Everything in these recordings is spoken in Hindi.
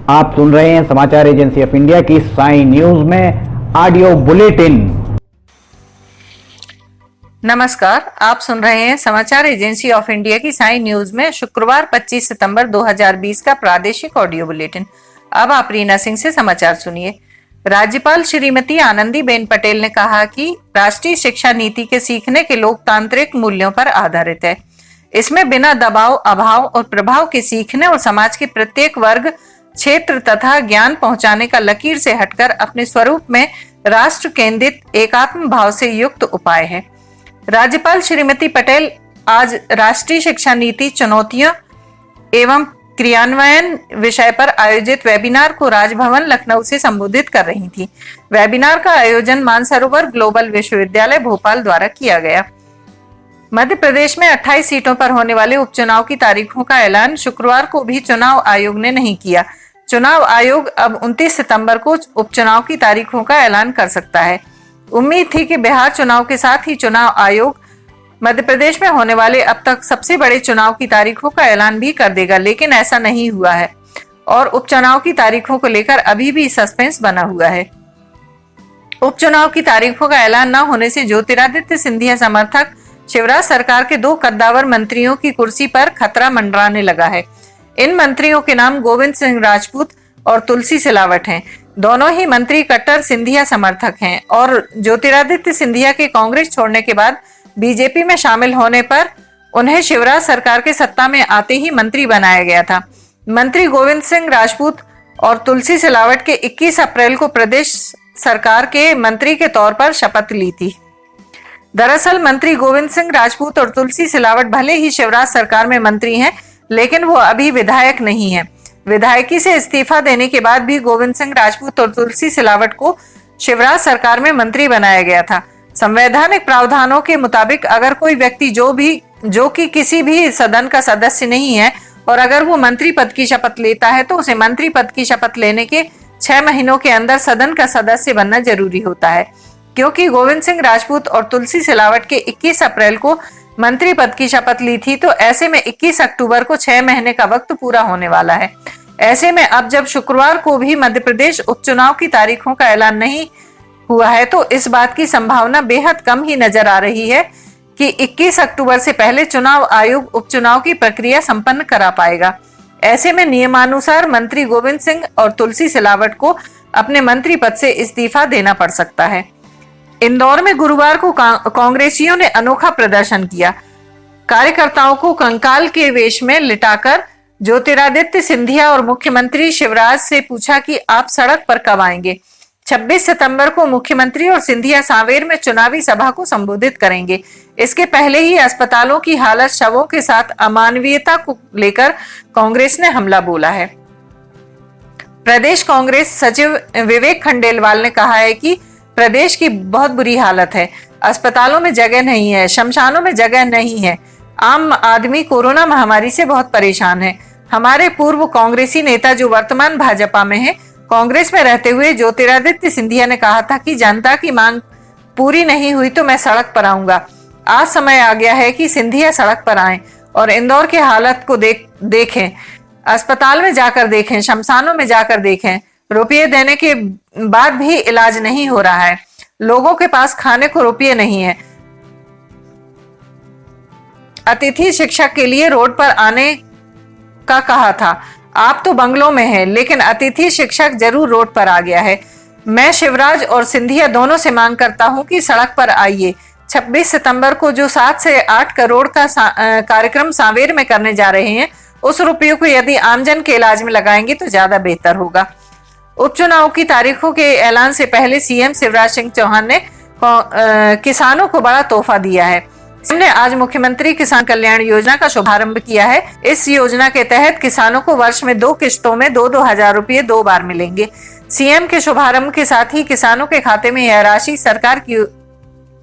आप सुन रहे हैं समाचार एजेंसी ऑफ इंडिया की साई न्यूज में ऑडियो बुलेटिन। नमस्कार, आप सुन रहे हैं समाचार एजेंसी ऑफ इंडिया की साई न्यूज में शुक्रवार 25 सितंबर 2020 का प्रादेशिक ऑडियो बुलेटिन। अब आप रीना सिंह से समाचार सुनिए। राज्यपाल श्रीमती आनंदीबेन पटेल ने कहा कि राष्ट्रीय शिक्षा नीति के सीखने के लोकतांत्रिक मूल्यों पर आधारित है। इसमें बिना दबाव, अभाव और प्रभाव के सीखने और समाज के प्रत्येक वर्ग, क्षेत्र तथा ज्ञान पहुंचाने का लकीर से हटकर अपने स्वरूप में राष्ट्र केंद्रित एकात्म भाव से युक्त उपाय है। राज्यपाल श्रीमती पटेल आज राष्ट्रीय शिक्षा नीति चुनौतियां एवं क्रियान्वयन विषय पर आयोजित वेबिनार को राजभवन लखनऊ से संबोधित कर रही थी। वेबिनार का आयोजन मानसरोवर ग्लोबल विश्वविद्यालय भोपाल द्वारा किया गया। मध्य प्रदेश में 28 सीटों पर होने वाले उपचुनाव की तारीखों का ऐलान शुक्रवार को भी चुनाव आयोग ने नहीं किया। चुनाव आयोग अब 29 सितंबर को उपचुनाव की तारीखों का ऐलान कर सकता है। उम्मीद थी कि बिहार चुनाव के साथ ही चुनाव आयोग मध्य प्रदेश में होने वाले अब तक सबसे बड़े चुनाव की तारीखों का ऐलान भी कर देगा, लेकिन ऐसा नहीं हुआ है और उपचुनाव की तारीखों को लेकर अभी भी सस्पेंस बना हुआ है। उपचुनाव की तारीखों का ऐलान न होने से ज्योतिरादित्य सिंधिया समर्थक शिवराज सरकार के 2 कद्दावर मंत्रियों की कुर्सी पर खतरा मंडराने लगा है। इन मंत्रियों के नाम गोविंद सिंह राजपूत और तुलसी सिलावट हैं। दोनों ही मंत्री कट्टर सिंधिया समर्थक हैं और ज्योतिरादित्य सिंधिया के कांग्रेस छोड़ने के बाद बीजेपी में शामिल होने पर उन्हें शिवराज सरकार के सत्ता में आते ही मंत्री बनाया गया था। मंत्री गोविंद सिंह राजपूत और तुलसी सिलावट के 21 अप्रैल को प्रदेश सरकार के मंत्री के तौर पर शपथ ली थी। दरअसल मंत्री गोविंद सिंह राजपूत और तुलसी सिलावट भले ही शिवराज सरकार में मंत्री हैं, लेकिन वो अभी विधायक नहीं है। विधायकी से इस्तीफा देने के बाद भी गोविंद सिंह राजपूत और तुलसी सिलावट को शिवराज सरकार में मंत्री बनाया गया था। संवैधानिक प्रावधानों के मुताबिक अगर कोई व्यक्ति जो कि किसी भी सदन का सदस्य नहीं है और अगर वो मंत्री पद की शपथ लेता है तो उसे मंत्री पद की शपथ लेने के 6 महीनों के अंदर सदन का सदस्य बनना जरूरी होता है। क्योंकि गोविंद सिंह राजपूत और तुलसी सिलावट के 21 अप्रैल को मंत्री पद की शपथ ली थी, तो ऐसे में 21 अक्टूबर को 6 महीने का वक्त पूरा होने वाला है। ऐसे में अब जब शुक्रवार को भी मध्य प्रदेश उपचुनाव की तारीखों का ऐलान नहीं हुआ है तो इस बात की संभावना बेहद कम ही नजर आ रही है कि 21 अक्टूबर से पहले चुनाव आयोग उपचुनाव की प्रक्रिया संपन्न करा पाएगा। ऐसे में नियमानुसार मंत्री गोविंद सिंह और तुलसी सिलावट को अपने मंत्री पद से इस्तीफा देना पड़ सकता है। इंदौर में गुरुवार को कांग्रेसियों ने अनोखा प्रदर्शन किया। कार्यकर्ताओं को कंकाल के वेश में लिटाकर ज्योतिरादित्य सिंधिया और मुख्यमंत्री शिवराज से पूछा कि आप सड़क पर कब आएंगे। 26 सितंबर को मुख्यमंत्री और सिंधिया सांवेर में चुनावी सभा को संबोधित करेंगे। इसके पहले ही अस्पतालों की हालत शवों के साथ अमानवीयता को लेकर कांग्रेस ने हमला बोला है। प्रदेश कांग्रेस सचिव विवेक खंडेलवाल ने कहा है कि प्रदेश की बहुत बुरी हालत है। अस्पतालों में जगह नहीं है, शमशानों में जगह नहीं है। आम आदमी कोरोना महामारी से बहुत परेशान है। हमारे पूर्व कांग्रेसी नेता जो वर्तमान भाजपा में है, कांग्रेस में रहते हुए ज्योतिरादित्य सिंधिया ने कहा था कि जनता की मांग पूरी नहीं हुई तो मैं सड़क पर आऊंगा। आज समय आ गया है कि सिंधिया सड़क पर आए और इंदौर की हालत को देखें, अस्पताल में जाकर देखें, शमशानों में जाकर देखें। रुपये देने के बाद भी इलाज नहीं हो रहा है। लोगों के पास खाने को रुपये नहीं है। अतिथि शिक्षक के लिए रोड पर आने का कहा था। आप तो बंगलों में हैं, लेकिन अतिथि शिक्षक जरूर रोड पर आ गया है। मैं शिवराज और सिंधिया दोनों से मांग करता हूं कि सड़क पर आइए। 26 सितंबर को जो 7 से 8 करोड़ का कार्यक्रम सांवेर में करने जा रहे हैं, उस रुपयों को यदि आमजन के इलाज में लगाएंगे तो ज्यादा बेहतर होगा। उपचुनाव की तारीखों के ऐलान से पहले सीएम शिवराज सिंह चौहान ने किसानों को बड़ा तोहफा दिया है। हमने आज मुख्यमंत्री किसान कल्याण योजना का शुभारंभ किया है। इस योजना के तहत किसानों को वर्ष में 2 किश्तों में 2-2 हजार रुपये 2 बार मिलेंगे। सीएम के शुभारंभ के साथ ही किसानों के खाते में यह राशि सरकार की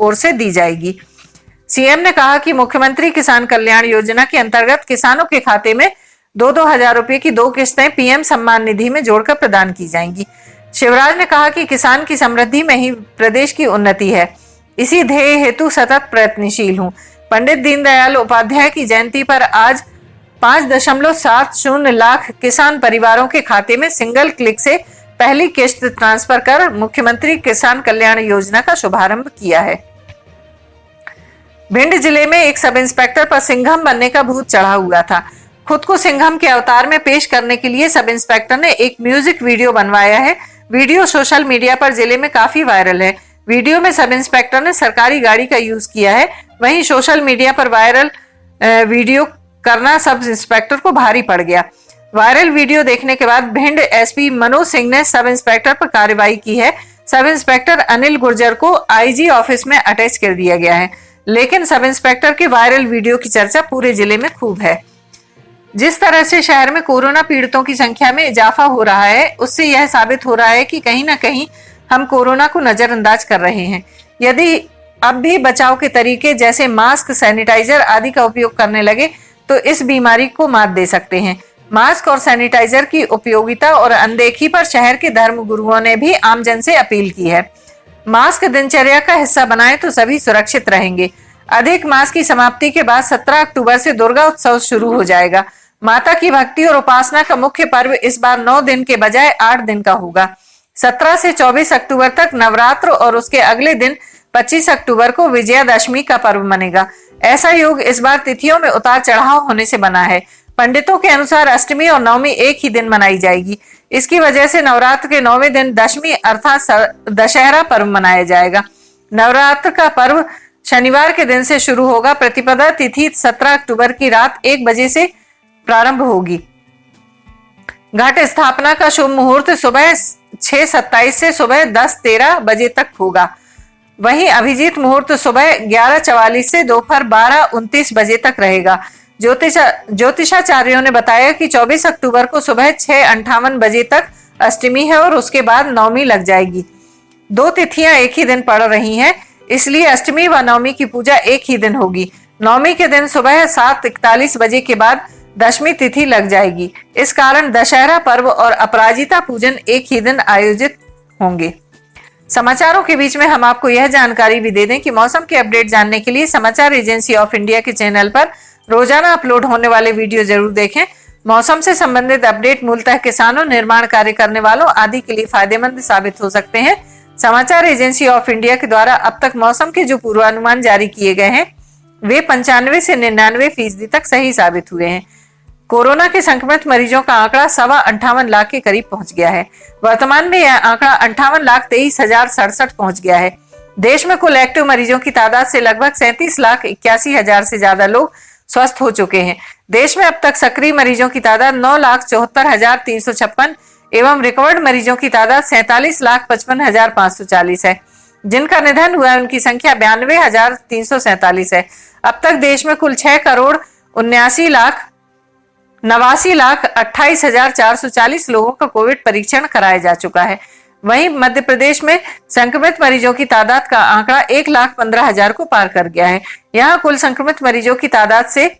ओर से दी जाएगी। सीएम ने कहा कि मुख्यमंत्री किसान कल्याण योजना के अंतर्गत किसानों के खाते में 2-2 हजार रुपये की 2 किश्तें पीएम सम्मान निधि में जोड़कर प्रदान की जाएंगी। शिवराज ने कहा कि किसान की समृद्धि में ही प्रदेश की उन्नति है। इसी ध्येय हेतु सतत प्रयत्नशील हूँ। पंडित दीनदयाल उपाध्याय की जयंती पर आज 5.70 लाख किसान परिवारों के खाते में सिंगल क्लिक से पहली किश्त ट्रांसफर कर मुख्यमंत्री किसान कल्याण योजना का शुभारंभ किया है। भिंड जिले में एक सब इंस्पेक्टर पर सिंघम बनने का भूत चढ़ा हुआ था। खुद को सिंघम के अवतार में पेश करने के लिए सब इंस्पेक्टर ने एक म्यूजिक वीडियो बनवाया है। वीडियो सोशल मीडिया पर जिले में काफी वायरल है। वीडियो में सब इंस्पेक्टर ने सरकारी गाड़ी का यूज किया है। वहीं सोशल मीडिया पर वायरल वीडियो करना सब इंस्पेक्टर को भारी पड़ गया। वायरल वीडियो देखने के बाद भिंड एसपी मनोज सिंह ने सब इंस्पेक्टर पर कार्रवाई की है। सब इंस्पेक्टर अनिल गुर्जर को आईजी ऑफिस में अटैच कर दिया गया है। लेकिन सब इंस्पेक्टर के वायरल वीडियो की चर्चा पूरे जिले में खूब है। जिस तरह से शहर में कोरोना पीड़ितों की संख्या में इजाफा हो रहा है, उससे यह साबित हो रहा है कि कहीं ना कहीं हम कोरोना को नजरअंदाज कर रहे हैं। यदि अब भी बचाव के तरीके जैसे मास्क, सैनिटाइजर आदि का उपयोग करने लगे तो इस बीमारी को मात दे सकते हैं। मास्क और सैनिटाइजर की उपयोगिता और अनदेखी पर शहर के धर्म गुरुओं ने भी आमजन से अपील की है। मास्क दिनचर्या का हिस्सा बनाएं तो सभी सुरक्षित रहेंगे। अधिक मास की समाप्ति के बाद 17 अक्टूबर से दुर्गा उत्सव शुरू हो जाएगा। माता की भक्ति और उपासना का मुख्य पर्व इस बार 9 दिन के बजाय 8 दिन का होगा। 17 से 24 अक्टूबर तक नवरात्र और उसके अगले दिन 25 अक्टूबर को विजयादशमी का पर्व मनेगा। ऐसा योग इस बार तिथियों में उतार चढ़ाव होने से बना है। पंडितों के अनुसार अष्टमी और नवमी एक ही दिन मनाई जाएगी। इसकी वजह से नवरात्र के 9वें दिन दशमी अर्थात दशहरा पर्व मनाया जाएगा। नवरात्र का पर्व शनिवार के दिन से शुरू होगा। प्रतिपदा तिथि 17 अक्टूबर की रात 1 बजे से प्रारंभ होगी। घट स्थापना का शुभ मुहूर्त सुबह 6:27 से सुबह 10:13 बजे तक होगा। वहीं अभिजीत मुहूर्त सुबह 11:44 से दोपहर 12:29 बजे तक रहेगा। ज्योतिषाचार्यों ने बताया कि 24 अक्टूबर को सुबह 6:58 बजे तक अष्टमी है और उसके बाद नवमी लग जाएगी। 2 तिथियां एक ही दिन पड़ रही हैं, इसलिए अष्टमी व नवमी की पूजा एक ही दिन होगी। नवमी के दिन सुबह 7:41 बजे के बाद दशमी तिथि लग जाएगी। इस कारण दशहरा पर्व और अपराजिता पूजन एक ही दिन आयोजित होंगे। समाचारों के बीच में हम आपको यह जानकारी भी दे दें कि मौसम के अपडेट जानने के लिए समाचार एजेंसी ऑफ इंडिया के चैनल पर रोजाना अपलोड होने वाले वीडियो जरूर देखें। मौसम से संबंधित अपडेट मूलतः किसानों, निर्माण कार्य करने वालों आदि के लिए फायदेमंद साबित हो सकते हैं। समाचार एजेंसी ऑफ इंडिया के द्वारा अब तक मौसम के जो पूर्वानुमान जारी किए गए हैं वे 95 से 99% तक सही साबित हुए हैं। कोरोना के संक्रमित मरीजों का आंकड़ा 58 लाख के करीब पहुंच गया है। वर्तमान में यह आंकड़ा 58,23,067 पहुंच गया है। देश में कुल एक्टिव मरीजों की तादाद से लगभग 37,81,000 से ज्यादा लोग स्वस्थ हो चुके हैं। देश में अब तक सक्रिय मरीजों की तादाद 9,74,356 एवं रिकवर्ड मरीजों की तादाद 47,55,540 है। जिनका निधन हुआ है उनकी संख्या 92,347 है। अब तक देश में कुल 6,79,28,440 लोगों का कोविड परीक्षण कराया जा चुका है। वहीं मध्य प्रदेश में संक्रमित मरीजों की तादाद का आंकड़ा 1,15,000 को पार कर गया है। यहाँ कुल संक्रमित मरीजों की तादाद से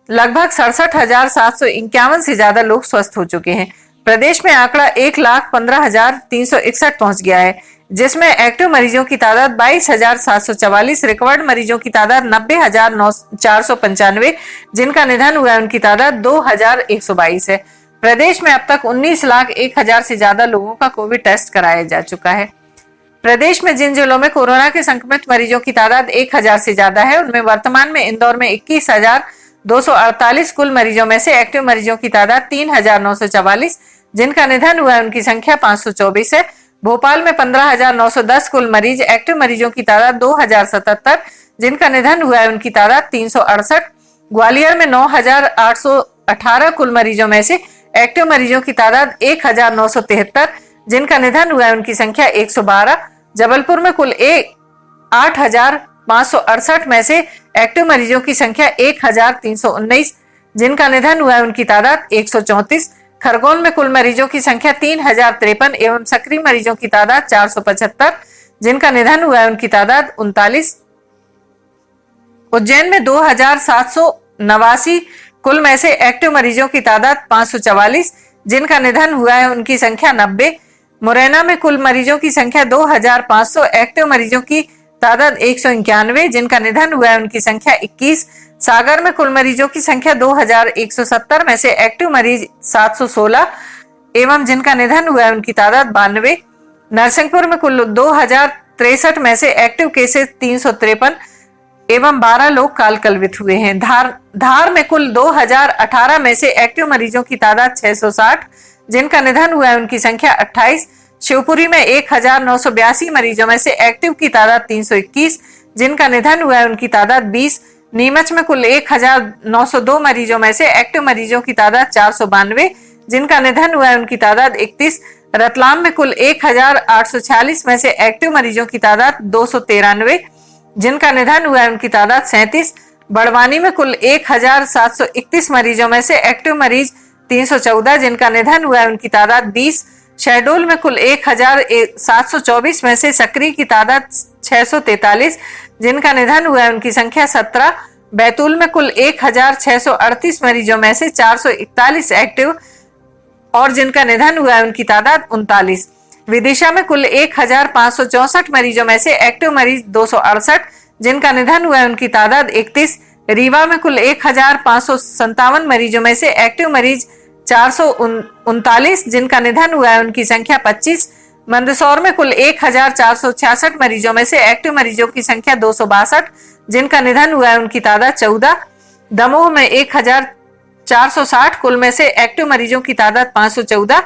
लगभग 67,751 से ज्यादा लोग स्वस्थ हो चुके हैं। प्रदेश में आंकड़ा 1,15,361 पहुंच गया है, जिसमें एक्टिव मरीजों की तादाद 22,744, रिकवर्ड मरीजों की तादाद 90,495, जिनका निधन हुआ है उनकी तादाद 2,122 है। प्रदेश में अब तक 19,01,000 से ज्यादा लोगों का कोविड टेस्ट कराया जा चुका है। प्रदेश में जिन जिलों में कोरोना के संक्रमित मरीजों की तादाद 1,000 से ज्यादा है उनमें वर्तमान में इंदौर में 21,248 कुल मरीजों में से एक्टिव मरीजों की तादाद 3,944, जिनका निधन हुआ है उनकी संख्या 524 है। भोपाल में 15,910 कुल मरीज, एक्टिव मरीजों की तादाद 2,077, जिनका निधन हुआ है उनकी तादाद 368। ग्वालियर में 9,818 कुल मरीजों में से एक्टिव मरीजों की तादाद 1,973, जिनका निधन हुआ है उनकी संख्या 112। जबलपुर में कुल 8,568 में से एक्टिव मरीजों की संख्या 1,319, जिनका निधन हुआ है उनकी तादाद 134। खरगोन में कुल मरीजों की संख्या 3,053 एवं सक्रिय मरीजों की तादाद 475, जिनका निधन हुआ है उनकी तादाद 39। उज्जैन में 2,789 कुल में से एक्टिव मरीजों की तादाद 544, जिनका निधन हुआ है उनकी संख्या 90। मुरैना में कुल मरीजों की संख्या 2,500, एक्टिव मरीजों की तादाद 191, जिनका निधन हुआ है उनकी संख्या 21। सागर में कुल मरीजों की संख्या 2170 में से एक्टिव मरीज 716 एवं जिनका निधन हुआ है उनकी तादाद 92। नरसिंहपुर में कुल 2063 में से एक्टिव केसेस 353 एवं 12 लोग काल कलवित हुए हैं। धार में कुल 2018 में से एक्टिव मरीजों की तादाद 660, जिनका निधन हुआ है उनकी संख्या 28। शिवपुरी में 1982 मरीजों में से एक्टिव की तादाद 321, जिनका निधन हुआ है उनकी तादाद 20। नीमच में कुल 1902 मरीजों में से एक्टिव मरीजों की तादाद 492, जिनका निधन हुआ है उनकी तादाद 31। रतलाम में कुल 1846 में से एक्टिव मरीजों की तादाद 293, जिनका निधन हुआ है उनकी तादाद 37। बड़वानी में कुल 1731 मरीजों में से एक्टिव मरीज 314, जिनका निधन हुआ है उनकी तादाद 20। शहडोल में कुल 1724 में से सक्रिय की तादाद 643, जिनका निधन हुआ है उनकी संख्या 17। बैतूल में कुल 1638 मरीजों में से 441 एक्टिव और जिनका निधन हुआ है उनकी तादाद 39। विदिशा में कुल 1564 मरीजों में से एक्टिव मरीज 268, जिनका निधन हुआ है उनकी तादाद 31। रीवा में कुल 1557 मरीजों में से एक्टिव मरीज 439, जिनका निधन हुआ है उनकी संख्या 25। मंदसौर में कुल 1466 मरीजों में से एक्टिव मरीजों की संख्या 262, जिनका निधन हुआ है उनकी तादाद 14। दमोह में 1460 कुल में से एक्टिव मरीजों की तादाद 514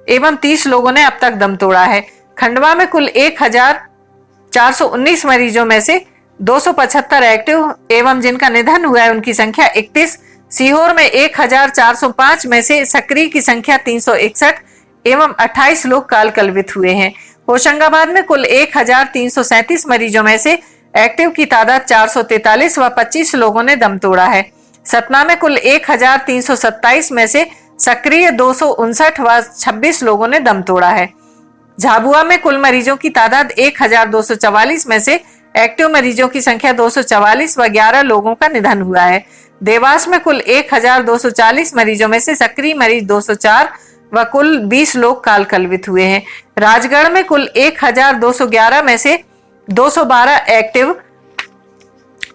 एवं 30 लोगों ने अब तक दम तोड़ा है। खंडवा में कुल 1419 मरीजों में से 275 एक्टिव एवं जिनका निधन हुआ है उनकी संख्या 31। सीहोर में 1405 में से सक्रिय की संख्या 361 एवं 28 लोग काल कलवित हुए हैं। होशंगाबाद में कुल 1337 मरीजों में से एक्टिव की तादाद 443 व 25 लोगों ने दम तोड़ा है। सतना में कुल 1327 में से सक्रिय 259 व 26 लोगों ने दम तोड़ा है। झाबुआ में कुल मरीजों की तादाद 1244 में से एक्टिव मरीजों की संख्या 244 व 11 लोगों का निधन हुआ है। देवास में कुल 1240 मरीजों में से सक्रिय मरीज 204 व कुल 20 लोग काल कलवित हुए हैं। राजगढ़ में कुल 1211 में से 212 एक्टिव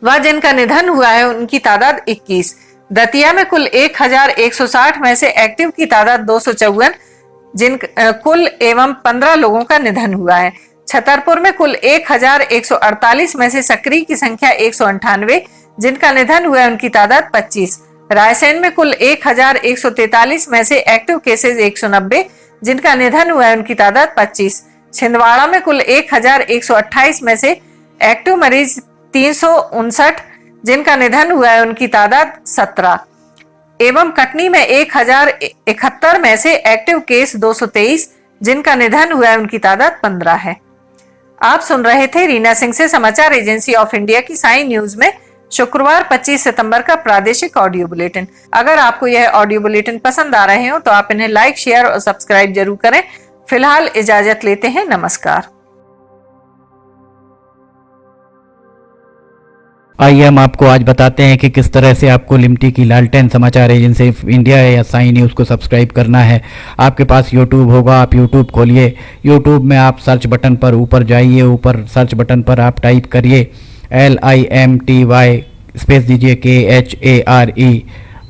व जिनका निधन हुआ है उनकी तादाद 21। दतिया में कुल 1160 में से एक्टिव की तादाद 254, जिन कुल एवं 15 लोगों का निधन हुआ है। छतरपुर में कुल 1148 में से सक्रिय की संख्या 198, जिनका निधन हुआ है उनकी तादाद 25। रायसेन में कुल 1143 में से एक्टिव केसेस 190, जिनका निधन हुआ है उनकी तादाद 25। छिंदवाड़ा में कुल 1128 में से एक्टिव मरीज 359, जिनका निधन हुआ है उनकी तादाद 17 एवं कटनी में 1071 में से एक्टिव केस 223, जिनका निधन हुआ है उनकी तादाद 15 है। आप सुन रहे थे रीना सिंह से समाचार एजेंसी ऑफ इंडिया की साई न्यूज में शुक्रवार 25 सितंबर का प्रादेशिक ऑडियो बुलेटिन। अगर आपको यह ऑडियो बुलेटिन पसंद आ रहे हो तो आप इन्हें लाइक, शेयर और सब्सक्राइब जरूर करें। फिलहाल इजाजत लेते हैं, नमस्कार। आइए हम आपको आज बताते हैं कि किस तरह से आपको लिमटी की लालटेन समाचार एजेंसी ऑफ इंडिया या साई न्यूज़ को सब्सक्राइब करना है। आपके पास यूट्यूब होगा, आप यूट्यूब खोलिए। यूट्यूब में आप सर्च बटन पर ऊपर जाइए, ऊपर सर्च बटन पर आप टाइप करिए LIMTY स्पेस दीजिए KHARE।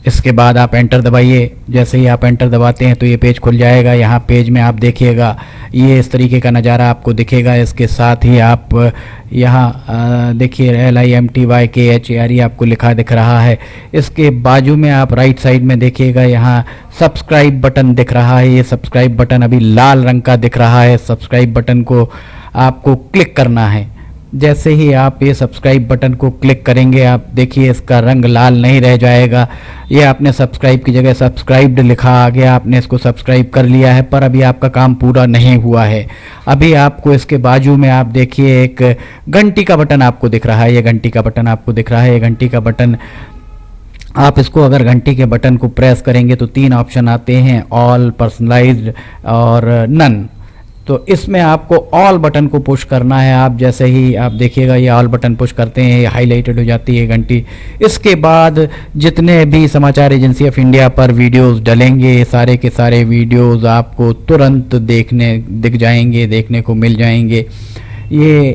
इसके बाद आप एंटर दबाइए। जैसे ही आप एंटर दबाते हैं तो ये पेज खुल जाएगा। यहाँ पेज में आप देखिएगा ये इस तरीके का नज़ारा आपको दिखेगा। इसके साथ ही आप यहाँ देखिए LIMTY KHARE आपको लिखा दिख रहा है। इसके बाजू में आप राइट साइड में देखिएगा, यहाँ सब्सक्राइब बटन दिख रहा है। ये सब्सक्राइब बटन अभी लाल रंग का दिख रहा है। सब्सक्राइब बटन को आपको क्लिक करना है। जैसे ही आप ये सब्सक्राइब बटन को क्लिक करेंगे आप देखिए इसका रंग लाल नहीं रह जाएगा। ये आपने सब्सक्राइब की जगह सब्सक्राइब्ड लिखा आ गया, आपने इसको सब्सक्राइब कर लिया है, पर अभी आपका काम पूरा नहीं हुआ है। अभी आपको इसके बाजू में आप देखिए एक घंटी का बटन आपको दिख रहा है। ये घंटी का बटन आपको दिख रहा है। ये घंटी का बटन आप इसको अगर घंटी के बटन को प्रेस करेंगे तो 3 ऑप्शन आते हैं, ऑल, पर्सनलाइज्ड और नन। तो इसमें आपको ऑल बटन को पुश करना है। आप जैसे ही आप देखिएगा ये ऑल बटन पुश करते हैं, ये हाईलाइटेड हो जाती है घंटी। इसके बाद जितने भी समाचार एजेंसी ऑफ इंडिया पर वीडियोस डलेंगे सारे के सारे वीडियोस आपको तुरंत दिख जाएंगे, देखने को मिल जाएंगे। ये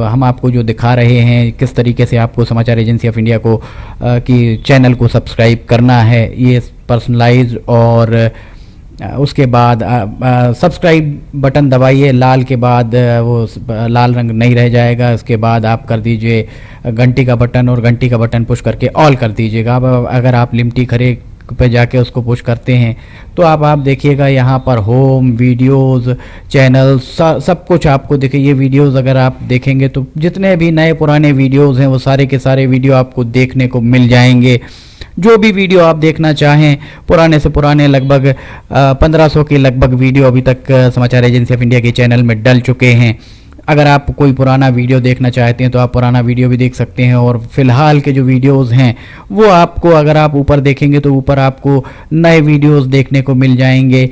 हम आपको जो दिखा रहे हैं किस तरीके से आपको समाचार एजेंसी ऑफ इंडिया को की चैनल को सब्सक्राइब करना है, ये पर्सनलाइज और उसके बाद सब्सक्राइब बटन दबाइए, लाल के बाद वो लाल रंग नहीं रह जाएगा। उसके बाद आप कर दीजिए घंटी का बटन, और घंटी का बटन पुश करके ऑल कर दीजिएगा। अब अगर आप लिमटी खरे पे जाके उसको पुश करते हैं तो आप देखिएगा यहाँ पर होम, वीडियोस, चैनल, सब कुछ आपको दिखे। ये वीडियोस अगर आप देखेंगे तो जितने भी नए पुराने वीडियोस हैं वो सारे के सारे वीडियो आपको देखने को मिल जाएंगे। जो भी वीडियो आप देखना चाहें, पुराने से पुराने लगभग 1500 के लगभग वीडियो अभी तक समाचार एजेंसी ऑफ इंडिया के चैनल में डल चुके हैं। अगर आप कोई पुराना वीडियो देखना चाहते हैं तो आप पुराना वीडियो भी देख सकते हैं, और फिलहाल के जो वीडियोस हैं वो आपको, अगर आप ऊपर देखेंगे तो ऊपर आपको नए वीडियोस देखने को मिल जाएंगे।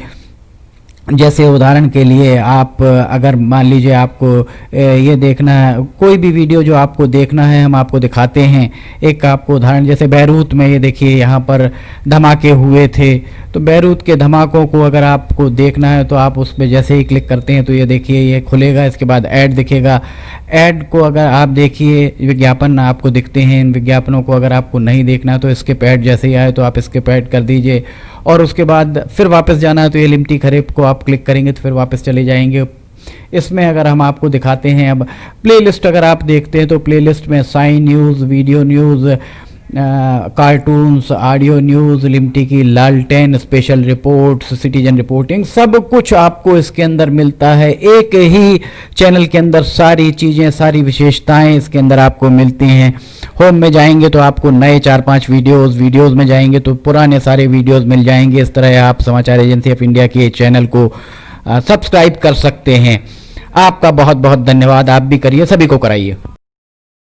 जैसे उदाहरण के लिए आप अगर मान लीजिए आपको ये देखना है, कोई भी वीडियो जो आपको देखना है हम आपको दिखाते हैं। एक आपको उदाहरण, जैसे बैरूत में ये देखिए यहाँ पर धमाके हुए थे, तो बैरूत के धमाकों को अगर आपको देखना है तो आप उस पर जैसे ही क्लिक करते हैं तो ये देखिए ये खुलेगा। इसके बाद ऐड दिखेगा। ऐड को अगर आप देखिए, विज्ञापन आपको दिखते हैं, इन विज्ञापनों को अगर आपको नहीं देखना है तो स्किप ऐड जैसे ही आए तो आप स्किप ऐड कर दीजिए, और उसके बाद फिर वापस जाना है तो ये लिमटी खरेब को आप क्लिक करेंगे तो फिर वापस चले जाएंगे। इसमें अगर हम आपको दिखाते हैं, अब प्लेलिस्ट अगर आप देखते हैं तो प्लेलिस्ट में sign news, video news, cartoons, audio news, Limti की लालटेन, स्पेशल रिपोर्ट्स, सिटीजन रिपोर्टिंग, सब कुछ आपको इसके अंदर मिलता है। एक ही चैनल के अंदर सारी चीज़ें, सारी विशेषताएं इसके अंदर आपको मिलती हैं। होम में जाएंगे तो आपको नए 4-5 वीडियोज़ में जाएंगे तो पुराने सारे वीडियोज़ मिल जाएंगे। इस तरह आप समाचार एजेंसी ऑफ इंडिया के चैनल को सब्सक्राइब कर सकते हैं। आपका बहुत बहुत धन्यवाद। आप भी करिए, सभी को कराइए।